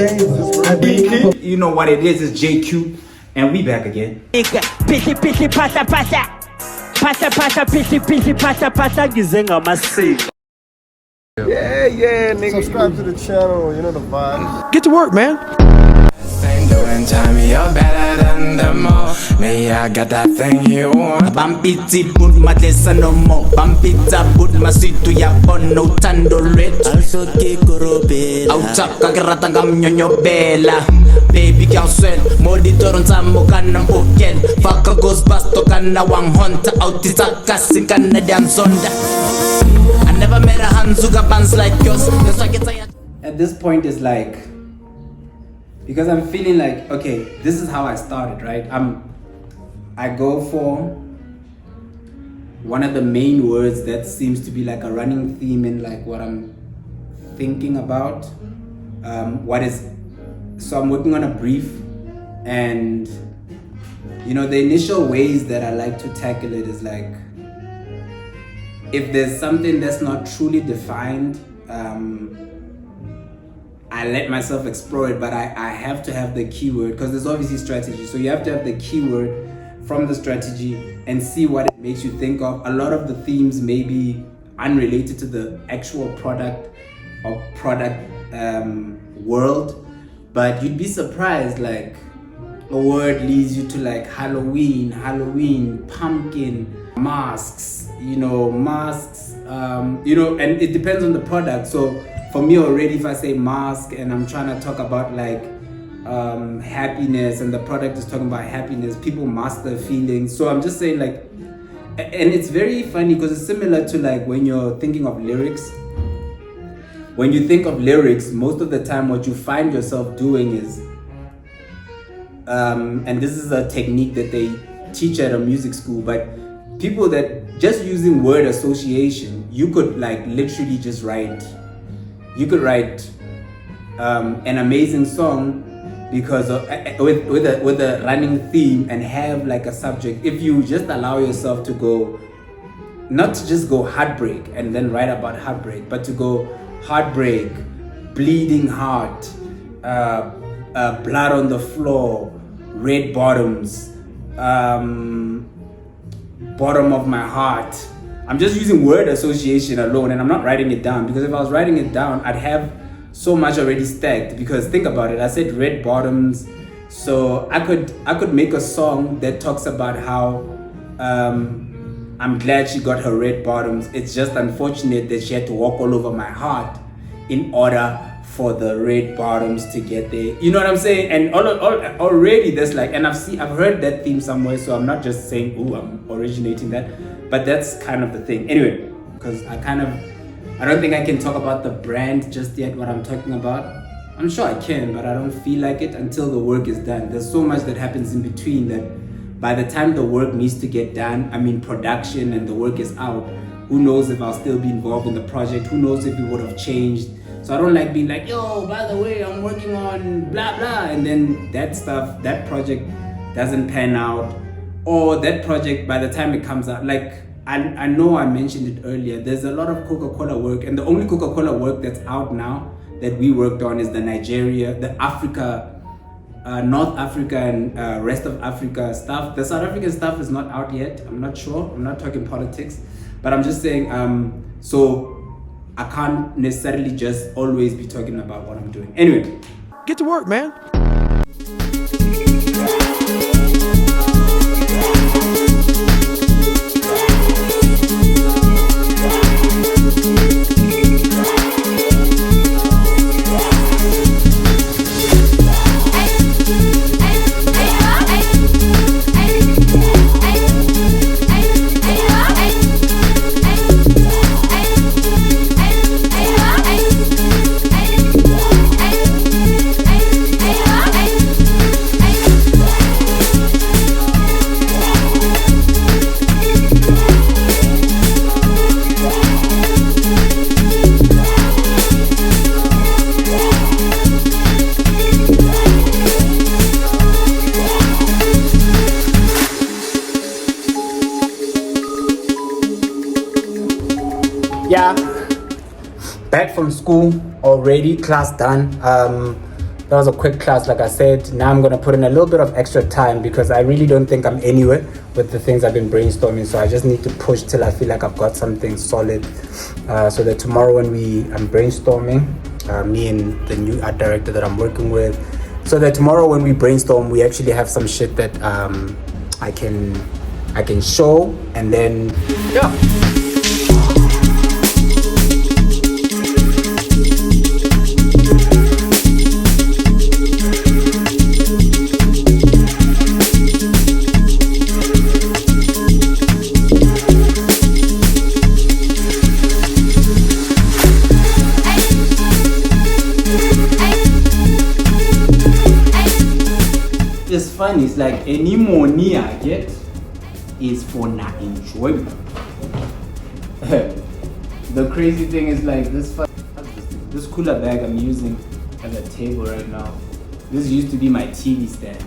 JAYS. You know what it is, it's JQ, and we back again. Pisi pisi pasa pasa. Pasa pasa pisi pisi pasa pasa gizenga masiko. Yeah, nigga. Subscribe to the channel, you know the vibes. Get to work, man. Ain't doing time, you're better than them all. Me, I got that thing you want. Bampiti put matlesa no more. Bampita put masitu ya bono tando red. Also Oarabile. Autaka grata gamnyonyo bela. Baby girl sweat. Monitor nzamo kana oken. Faka goes basto kana wang hunter. Autisa kasi kana damn sonda. I never met a Hanzuga bands like yours. That's why I get tired. At this point it's like, because I'm feeling like, okay, this is how I started, right? I go for one of the main words that seems to be like a running theme in like what I'm thinking about. So I'm working on a brief, and you know, the initial ways that I like to tackle it is like, if there's something that's not truly defined, I let myself explore it, but I have to have the keyword, because there's obviously strategy. So you have to have the keyword from the strategy and see what it makes you think of. A lot of the themes may be unrelated to the actual product or product world, but you'd be surprised, like a word leads you to like Halloween, pumpkin, masks, and it depends on the product. So for me already, if I say mask and I'm trying to talk about like happiness, and the product is talking about happiness, people mask their feelings. So I'm just saying, like, and it's very funny because it's similar to like when you're thinking of lyrics. When you think of lyrics, most of the time what you find yourself doing is, and this is a technique that they teach at a music school, but people that just using word association, you could like literally just write. You could write an amazing song because with a running theme and have like a subject. If you just allow yourself to go, not to just go heartbreak and then write about heartbreak, but to go heartbreak, bleeding heart, blood on the floor, red bottoms, bottom of my heart. I'm just using word association alone, and I'm not writing it down, because if I was writing it down, I'd have so much already stacked. Because think about it, I said red bottoms, so I could make a song that talks about how I'm glad she got her red bottoms. It's just unfortunate that she had to walk all over my heart in order for the red bottoms to get there. You know what I'm saying? And already there's like, and I've heard that theme somewhere, so I'm not just saying, ooh, I'm originating that, but that's kind of the thing. Anyway, because I don't think I can talk about the brand just yet, what I'm talking about. I'm sure I can, but I don't feel like it until the work is done. There's so much that happens in between that by the time the work needs to get done, I mean production, and the work is out, who knows if I'll still be involved in the project, who knows if it would have changed. So I don't like being like, yo, by the way, I'm working on blah, blah. And then that project doesn't pan out. Or that project, by the time it comes out, like, I know I mentioned it earlier, there's a lot of Coca-Cola work. And the only Coca-Cola work that's out now that we worked on is the Nigeria, the Africa, North Africa and rest of Africa stuff. The South African stuff is not out yet. I'm not sure. I'm not talking politics. But I'm just saying, so I can't necessarily just always be talking about what I'm doing. Anyway. Get to work, man. Yeah, back from school already, class done. That was a quick class, like I said. Now I'm gonna put in a little bit of extra time because I really don't think I'm anywhere with the things I've been brainstorming. So I just need to push till I feel like I've got something solid. So that tomorrow when I'm brainstorming, me and the new art director that I'm working with, so that tomorrow when we brainstorm, we actually have some shit that I can show, and then yeah. It's funny, it's like any money I get is for not enjoyment. The crazy thing is like this cooler bag I'm using as a table right now. This used to be my TV stand.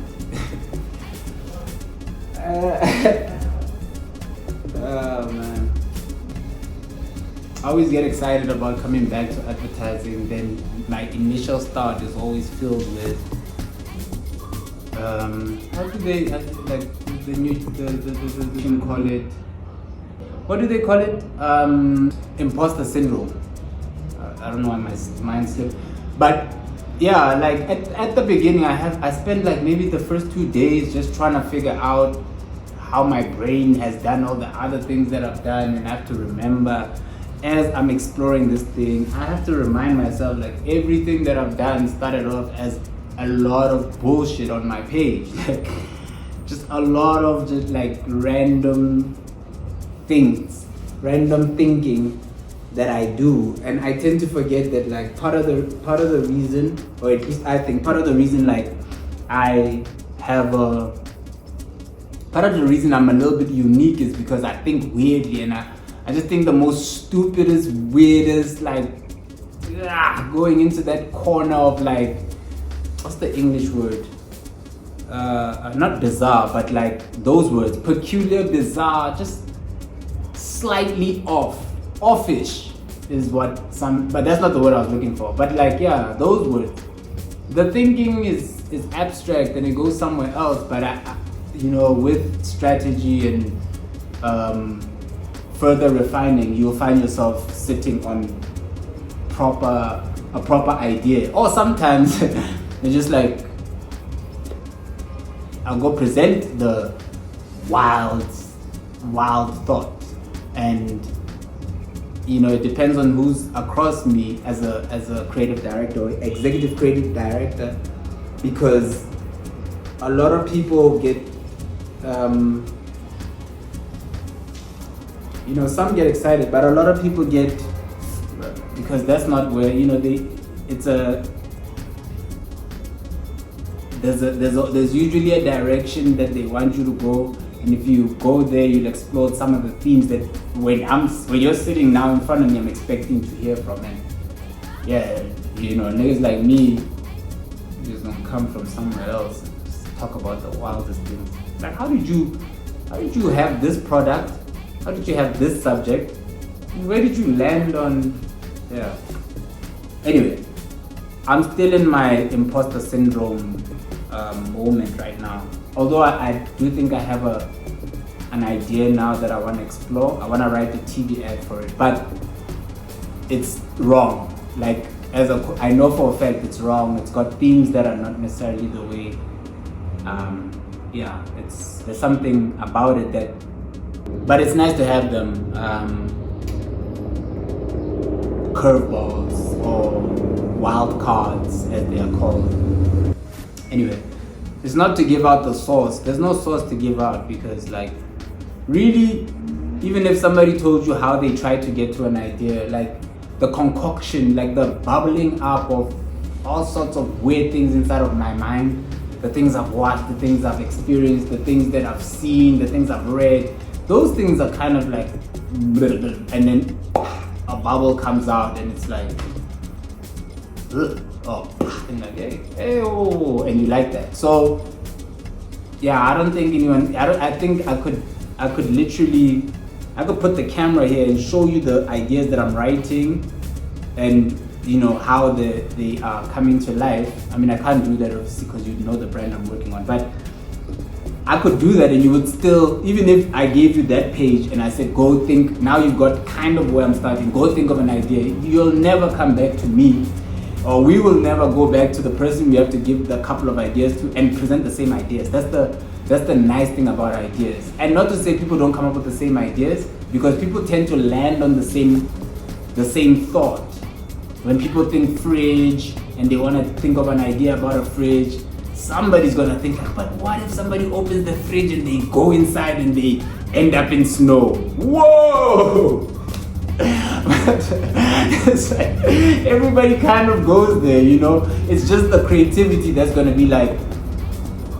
Oh man. I always get excited about coming back to advertising, then my initial start is always filled with how do they like the new the call it, what do they call it, imposter syndrome. I don't know why my mind slipped, but yeah, like at the beginning I spent like maybe the first 2 days just trying to figure out how my brain has done all the other things that I've done, and I have to remember as I'm exploring this thing, I have to remind myself like everything that I've done started off as a lot of bullshit on my page. Like just a lot of just like random things, random thinking that I do, and I tend to forget that like part of the reason, or at least I think part of the reason like I have part of the reason I'm a little bit unique is because I think weirdly, and I just think the most stupidest, weirdest, like going into that corner of like, what's the English word? Not bizarre, but like those words, peculiar, bizarre, just slightly offish is what some, but that's not the word I was looking for. But like, yeah, those words. The thinking is abstract and it goes somewhere else, but I you know, with strategy and further refining, you'll find yourself sitting on a proper idea. Or sometimes it's just like, I'll go present the wild thought, and you know, it depends on who's across me as a creative director or executive creative director, because a lot of people get you know, some get excited, but a lot of people get, because that's not where, you know, there's usually a direction that they want you to go, and if you go there, you'll explore some of the themes that when you're sitting now in front of me, I'm expecting to hear from. And yeah, you know, niggas like me just don't come from somewhere else and just talk about the wildest things. Like, how did you have this product? How did you have this subject? Where did you land on? Yeah. Anyway, I'm still in my imposter syndrome moment right now. Although I do think I have an idea now that I want to explore. I want to write a TV ad for it, but it's wrong. Like, I know for a fact it's wrong. It's got themes that are not necessarily the way. Yeah, there's something about it that, but it's nice to have them curveballs or wild cards as they are called. Anyway, it's not to give out the sauce. There's no sauce to give out, because like, really, even if somebody told you how they tried to get to an idea, like the concoction, like the bubbling up of all sorts of weird things inside of my mind, the things I've watched, the things I've experienced, the things that I've seen, the things I've read, those things are kind of like, and then a bubble comes out and it's like, oh, and like, hey, oh, and you like that. So yeah, I don't think anyone, I think I could literally, I could put the camera here and show you the ideas that I'm writing, and you know, how they are coming to life. I mean, I can't do that obviously because you know the brand I'm working on, but I could do that and you would still, even if I gave you that page and I said, go think, now you've got kind of where I'm starting, go think of an idea, you'll never come back to me, or we will never go back to the person we have to give the couple of ideas to and present the same ideas. That's the nice thing about ideas. And not to say people don't come up with the same ideas, because people tend to land on the same thought. When people think fridge and they want to think of an idea about a fridge, somebody's gonna think, but what if somebody opens the fridge and they go inside and they end up in snow? Whoa! It's like, everybody kind of goes there, you know? It's just the creativity that's gonna be like,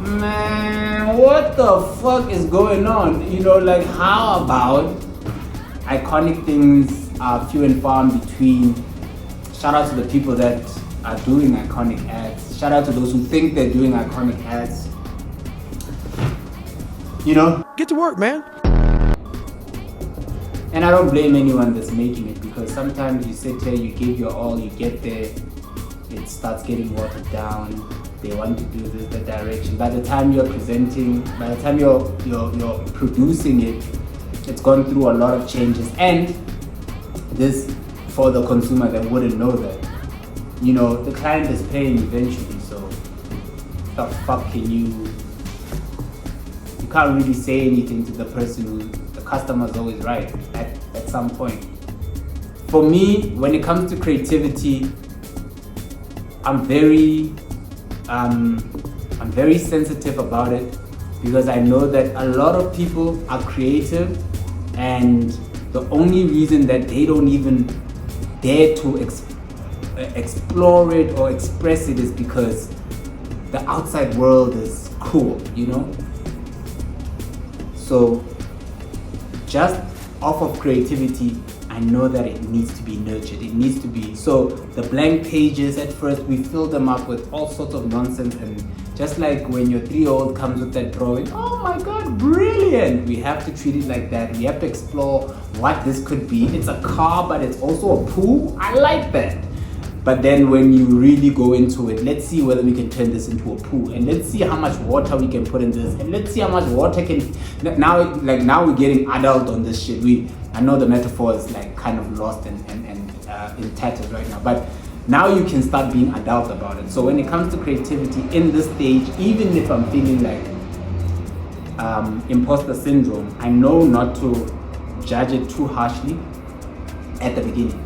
man, what the fuck is going on? You know, like, how about iconic things are few and far in between? Shout out to the people that are doing iconic ads. Shout out to those who think they're doing iconic ads. You know? Get to work, man. And I don't blame anyone that's making it, because sometimes you sit here, you give your all, you get there, it starts getting watered down. They want to do this, the direction. By the time you're presenting, by the time you're producing it, it's gone through a lot of changes. And this, for the consumer that wouldn't know that, you know, the client is paying eventually, so the fuck can you can't really say anything to the person who, the customer's always right at some point. For me, when it comes to creativity, I'm very sensitive about it, because I know that a lot of people are creative, and the only reason that they don't even dare to explore it or express it is because the outside world is cool, you know? So just off of creativity, I know that it needs to be nurtured. It needs to be, so the blank pages at first, we fill them up with all sorts of nonsense, and just like when your 3-year-old comes with that drawing, oh my God, brilliant. We have to treat it like that. We have to explore what this could be. It's a car, but it's also a pool. I like that. But then when you really go into it, let's see whether we can turn this into a pool, and let's see how much water we can put in this, and let's see how much water can, now we're getting adult on this shit. I know the metaphor is like kind of lost and in tatters right now, but now you can start being adult about it. So when it comes to creativity in this stage, even if I'm feeling like imposter syndrome, I know not to judge it too harshly at the beginning.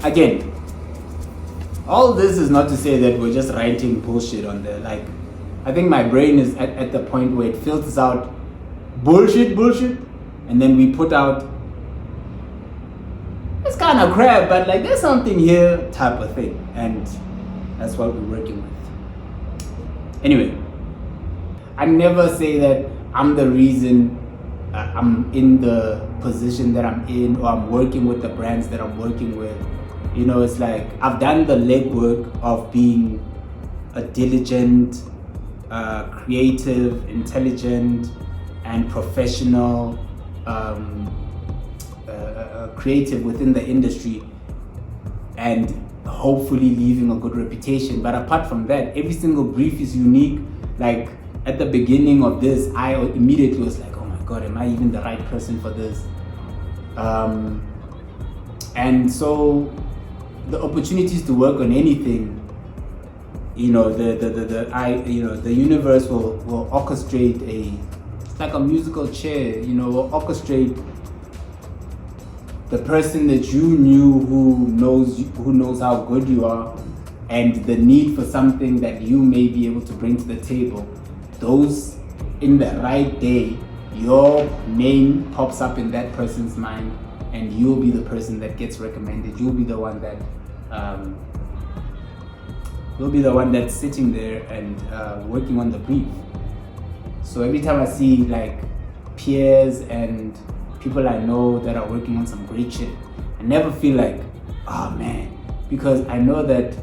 Again, all this is not to say that we're just writing bullshit on there. Like, I think my brain is at the point where it filters out bullshit, and then we put out, it's kind of crap, but like there's something here type of thing, and that's what we're working with. Anyway, I never say that I'm the reason I'm in the position that I'm in, or I'm working with the brands that I'm working with. You know, it's like I've done the legwork of being a diligent, creative, intelligent, and professional creative within the industry, and hopefully leaving a good reputation. But apart from that, every single brief is unique. Like at the beginning of this, I immediately was like, oh my God, am I even the right person for this? And so the opportunities to work on anything, you know, the universe will orchestrate it's like a musical chair, you know, will orchestrate the person that you knew who knows how good you are, and the need for something that you may be able to bring to the table. Those, in the right day, your name pops up in that person's mind, and you'll be the person that gets recommended. You'll be the one that's sitting there and working on the brief. So every time I see like peers and people I know that are working on some great shit, I never feel like, oh man, because I know that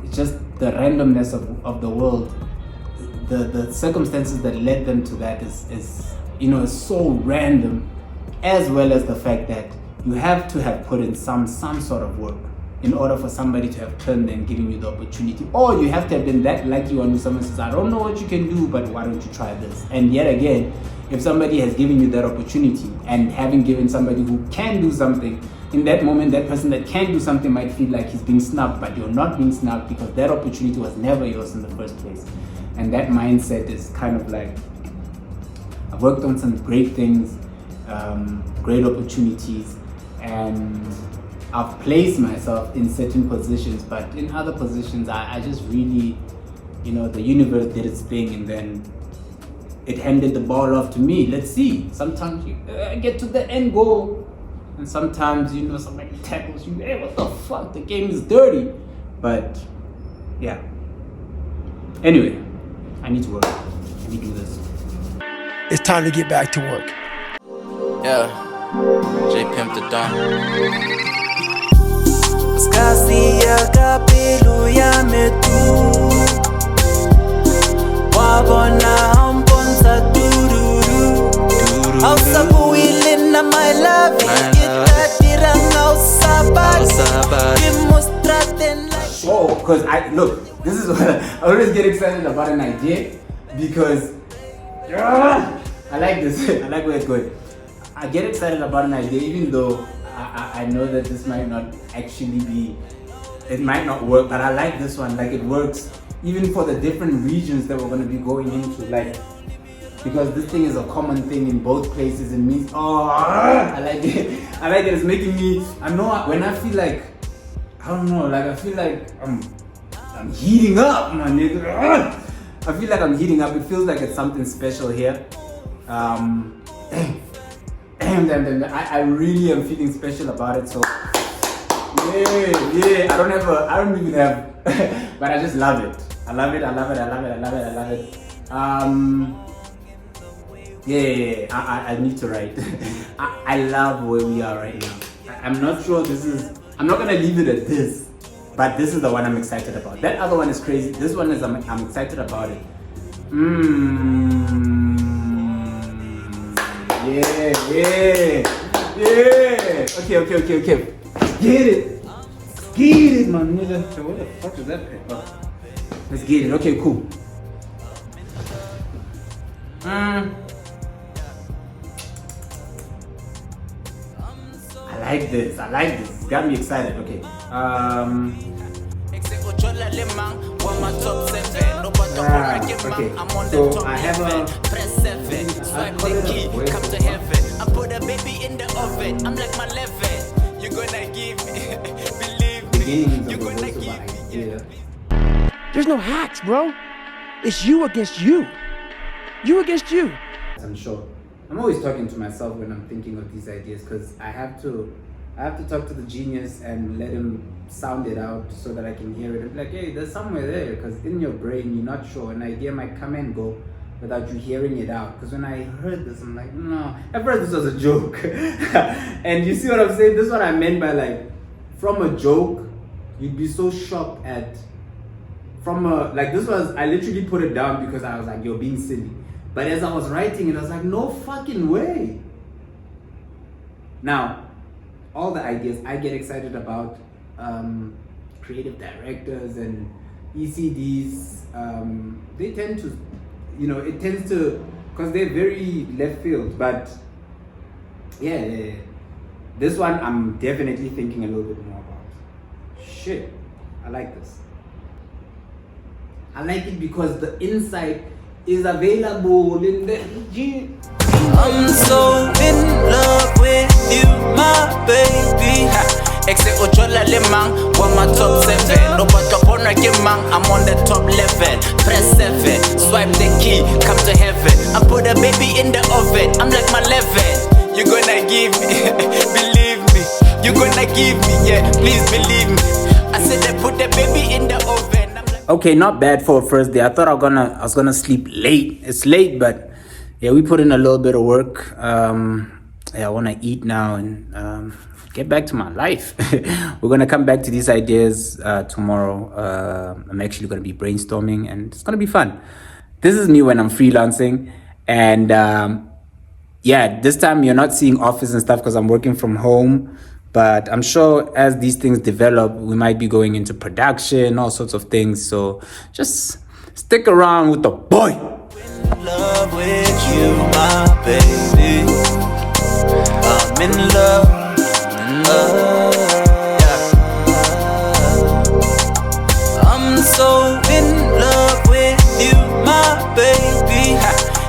it's just the randomness of the world, the circumstances that led them to that is you know, is so random, as well as the fact that you have to have put in some sort of work. in order for somebody to have turned and given you the opportunity. Or you have to have been that lucky one who someone says, I don't know what you can do, but why don't you try this? And yet again, if somebody has given you that opportunity, and having given somebody who can do something, in that moment, that person that can do something might feel like he's being snubbed, but you're not being snubbed because that opportunity was never yours in the first place. And that mindset is kind of like, I've worked on some great things, great opportunities, and I've placed myself in certain positions, but in other positions, I just really, the universe did its thing, and then it handed the ball off to me. Let's see. Sometimes you get to the end goal, and sometimes, somebody tackles you. Hey, what the fuck? The game is dirty. But, yeah. Anyway, I need to work. Let me do this. It's time to get back to work. Yeah, J Pimp the Don. Skasia kapilu ya metu Wabona amponsa dururu Ausabu ilina my love Itatira ngausabali Imustraten like Oh, because this is what I always get excited about an idea, because I like this. I like where it's going. I get excited about an idea even though I know that this might not actually be, it might not work, but I like this one. Like, it works even for the different regions that we're going to be going into, like, because this thing is a common thing in both places. It means, I like it. I like it. It's making me, I know when I feel like, I don't know, like I feel like I'm heating up, my nigga. I feel like I'm heating up. It feels like it's something special here. I really am feeling special about it. So yeah. I don't even have, but I just love it. I love it. I need to write. I love where we are right now. I'm not sure I'm not gonna leave it at this, but this is the one I'm excited about. That other one is crazy. This one is, I'm excited about it. Yeah. Okay. Get it, man, nigga. So what the fuck is that paper? Let's get it. Okay, cool. I like this. It's got me excited. Okay. Okay. So I have press 7, swipe the key, come to heaven. I put a baby in the oven. I'm like my 11. You're gonna give me, believe me. You're gonna give me. Yeah. There's no hacks, bro. It's you against you. You against you. I'm sure. I'm always talking to myself when I'm thinking of these ideas, because I have to talk to the genius and let him sound it out so that I can hear it and be like, hey, there's somewhere there, because in your brain you're not sure. An idea might come and go without you hearing it out. Because when I heard this, I'm like, no, at first this was a joke. And you see what I'm saying? This is what I meant by, like, from a joke, you'd be so shocked at, I literally put it down because I was like, you're being silly. But as I was writing it, I was like, no fucking way. Now, all the ideas I get excited about, creative directors and ECDs, they tend to, it tends to, because they're very left field. But yeah, this one I'm definitely thinking a little bit more about. Shit, I like this. I like it because the insight is available in the gym. I'm so in love with you, my baby. Exe ochola lemang, wa my top 7. No but up on mang, I'm on the top level. Press 7, swipe the key, come to heaven. I put a baby in the oven. I'm like my 11. You're gonna give me, believe me. You're gonna give me, yeah, please believe me. I said I put the baby in the oven. Okay, not bad for a first day. I thought I was gonna sleep late. It's late, but yeah, we put in a little bit of work. I want to eat now and get back to my life. We're gonna come back to these ideas tomorrow. I'm actually gonna be brainstorming, and it's gonna be fun. This is me when I'm freelancing, and yeah, this time you're not seeing office and stuff because I'm working from home. But I'm sure as these things develop, we might be going into production, all sorts of things. So just stick around with the boy. In love with you, my baby. I'm in love. I'm so in love with you, my baby.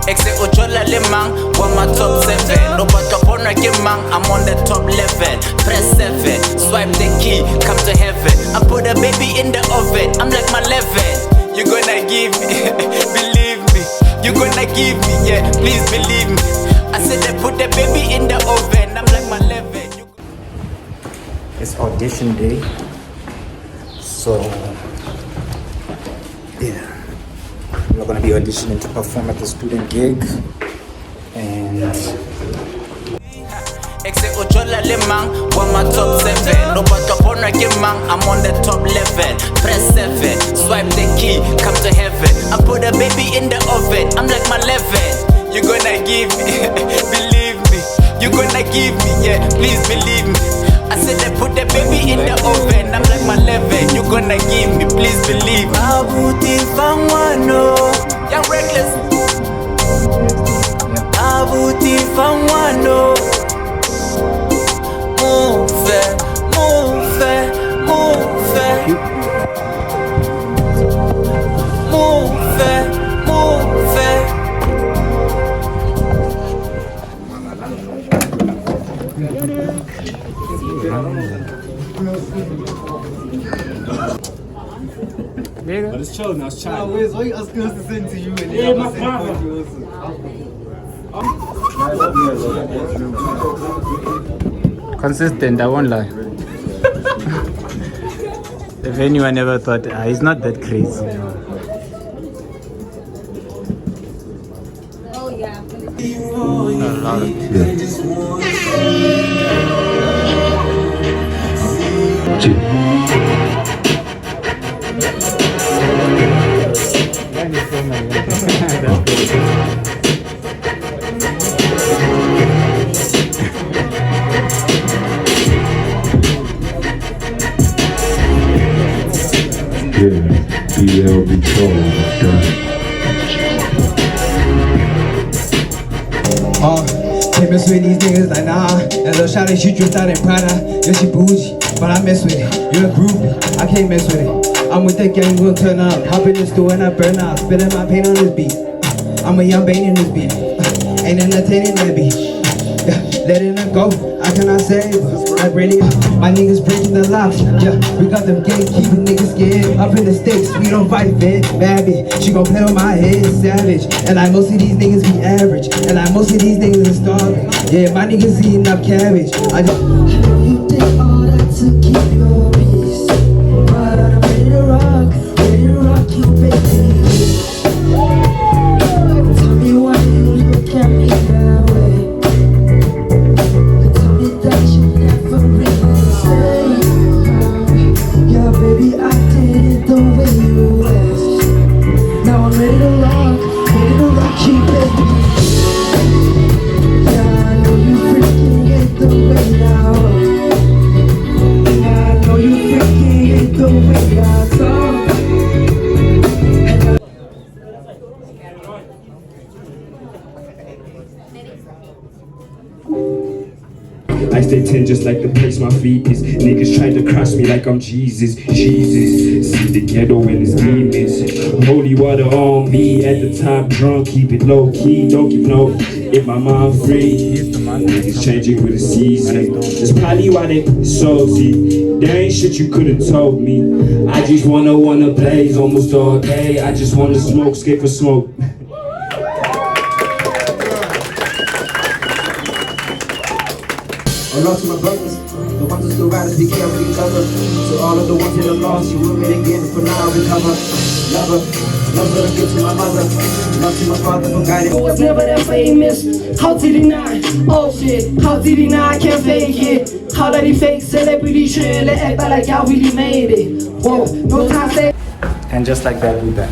Except Ujola Limang, one my top 7. No but up on mang, I'm on the top level. Press 7, swipe the key, come to heaven. I put a baby in the oven, I'm like my 11. You gonna give me, believe me. You gonna give me, yeah, please believe me. I said I put the baby in the oven, I'm like my 11. It's audition day. So yeah, we're gonna be auditioning to perform at the student gig. And Except Ujola Limang, one my top 7. No but up on mang, I'm on the top level. Press 7, swipe the key, come to heaven. I put a baby in the oven, I'm like my 11. You gonna give me, believe me. You gonna give me, yeah, please believe me. I said I put the baby in the oven, I'm like my 11. You gonna give me, please believe me. Abuti Fangwano, young reckless. Abuti Fangwano. Move, move, move, move, move. But it's chill now, it's chill. Where's why you asking us to send to you and you have to send for you also? consistent, I won't lie. If anyone ever thought he's not that crazy. Oh yeah. Can't mess with these niggas like nah. That little shawty she dressed out in Prada. Yeah, she bougie, but I mess with it. You a groupie, I can't mess with it. I'm with the gang, we'll turn up. Hop in the store and I burn out. Spilling my paint on this beat. I'm a young bane in this beat. Ain't entertaining that beat. Yeah, letting her go, I cannot save her. Like really, my niggas breaking the locks. Yeah, we got them gatekeeping niggas scared. Up in the stakes, we don't fight fair. Bad bitch, she gon' play on my head, savage. And like most of these niggas be average. And like most of these niggas are starving. Yeah, my niggas eating up cabbage. I just You did all that to keep your peace, but I'm ready to rock you, baby. Tell me why you look at me that way. Tell me that you never really say. Yeah, baby, I did it the way you asked. Now I'm ready to rock you, baby. Yeah, I know you freaking get the way now. Yeah, I know you freaking get the way I talk. I stay 10 just like the place my feet is. Niggas tried to cross me like I'm Jesus. Jesus, see the ghetto and its demons. Holy water on me at the top, drunk. Keep it low key, don't give no. If my mind free, niggas changing with the season. That's probably why they salty. There ain't shit you could've told me. I just wanna blaze almost all day. I just wanna smoke, skip for smoke. I lost my brothers, the ones who still riders, be careful each other. To all of the ones that are lost, you will meet again, for now recover. Love her, give to my mother, love to my father for guidance. I was never that famous, how did he not? Oh shit, how did he not? I can't fake it. How did he fake celebrity shit? Let act like y'all really made it. Whoa, no time say. And just like that, we back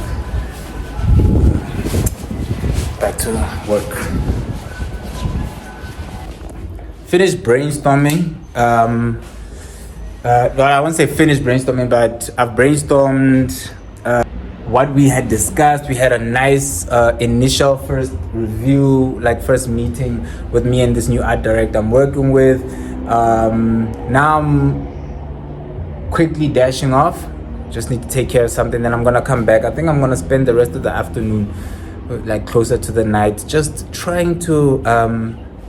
to work. finished brainstorming. Well, I won't say finished brainstorming, but I've brainstormed what we had discussed. We had a nice initial first review, like first meeting with me and this new art director I'm working with. Now I'm quickly dashing off. Just need to take care of something, then I'm gonna come back. I think I'm gonna spend the rest of the afternoon, like closer to the night, just trying to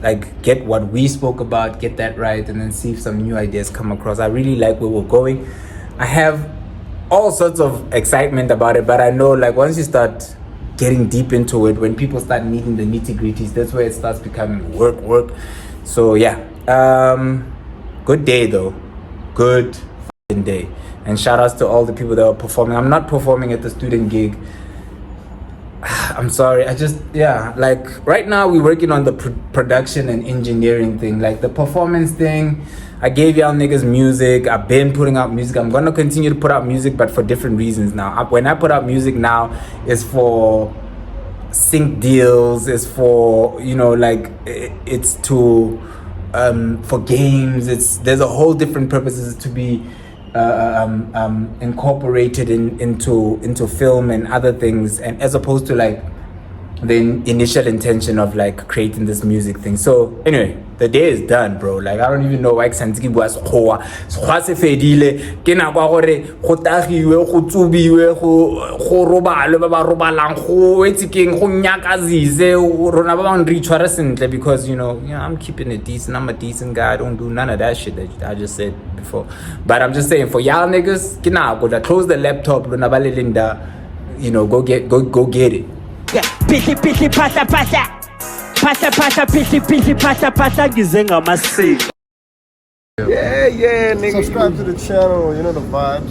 like get what we spoke about, get that right, and then see if some new ideas come across. I really like where we're going. I have all sorts of excitement about it, but I know like once you start getting deep into it, when people start meeting the nitty-gritties, that's where it starts becoming work. So yeah, good day though, good f***ing day. And shout outs to all the people that are performing. I'm not performing at the student gig. I'm sorry, like right now we're working on the production and engineering thing. Like the performance thing, I gave y'all niggas music. I've been putting out music. I'm gonna continue to put out music, but for different reasons now. When I put out music now, it's for sync deals, it's for, you know, like it's to for games. There's a whole different purposes to be incorporated into film and other things, and as opposed to like the initial intention of like creating this music thing. So anyway, the day is done, bro. Like I don't even know why Xantiki was hoa se fedile ke na kwa gore go tagiwe go tsubiwe go robale ba robalang go etsikeng go nyakazise rona ba bang re tshwara sentle, because you know I'm keeping it decent. I'm a decent guy. I don't do none of that shit that I just said before. But I'm just saying, for y'all niggas, ke na go to close the laptop, rona ba le linda, you know, go get it. Pisi pasa pisi pasa ngize ngamasiko. Yeah, nigga. Subscribe to the channel, you know the vibes.